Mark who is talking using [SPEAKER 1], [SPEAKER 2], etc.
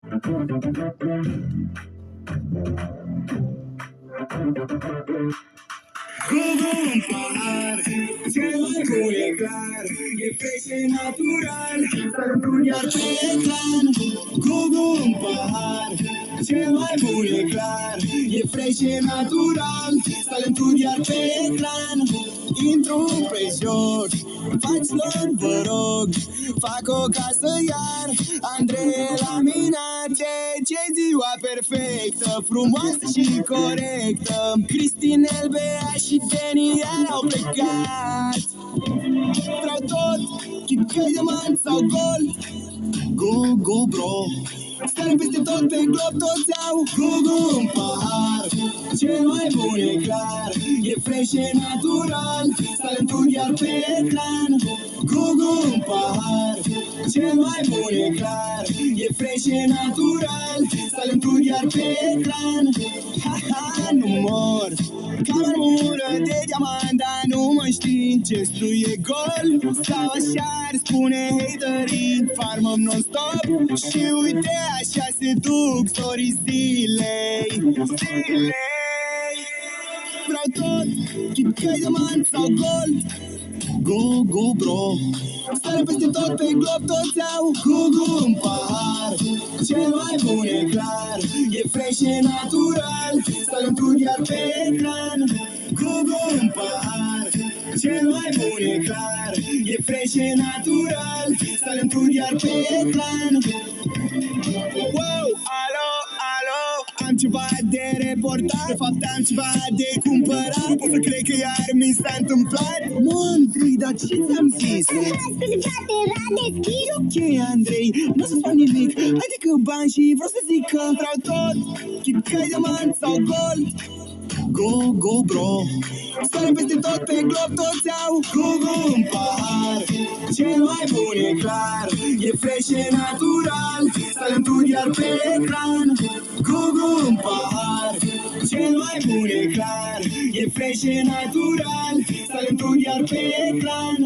[SPEAKER 1] Gugu în pahar, cel mai bun e clar, e fresh și natural, sărături iar pe ecran. Gugu în pahar, cel mai bun e clar, e fresh și natural, sărături iar pe ecran. Intru pe joc, faci-lor vă rog, fac o casă iar, Andrei la Minace, ce ziua perfectă, frumoasă și corectă. Cristinel, Bea și Deni iar au plecat. Vreau tot, chipcăi, diamant sau gold, Gugu bro. Stare peste tot pe glob, toți au Gugu în pahar, cel mai bun e clar, e fresh și natural, talentul iar pe ecran. Gugu în pahar, cel mai bun e clar, e fresh și natural, talentul iar pe ecran. Ha-ha, nu mor, ca marmură de diamant, dar nu mă știi, gestul e gol, stau așa, spune haterii, farmăm non-stop și uite așa se duc storii zilei. Vreau tot, chipcăi, diamant sau gold, Gugu bro. Stare peste tot pe glob, toți au Gugu în pahar, cel mai bun e clar, e fresh și natural, talentul iar pe ecran. Gugu în pahar, cel mai bun e clar, e fresh și natural, talentul iar pe ecran. Wow, alo, alo, am ceva de reportat, de fapt am ceva de cumpărat, pot să cred că iar mi s-a întâmplat. Mă, Andrei, dar ce ți-am zis?
[SPEAKER 2] Scuze, frate, Rade, schiru.
[SPEAKER 1] Ok, Andrei, nu o să spun nimic, adică bani și vreau să zic că vreau tot, chipcăi, diamant sau gold, Gugu bro. Stare peste tot pe glob, toți au Gugu în pahar, cel mai bun e clar, e fresh și natural, talentul iar pe ecran. Gugu în pahar, cel mai bun e clar, e fresh și natural, talentul iar pe ecran.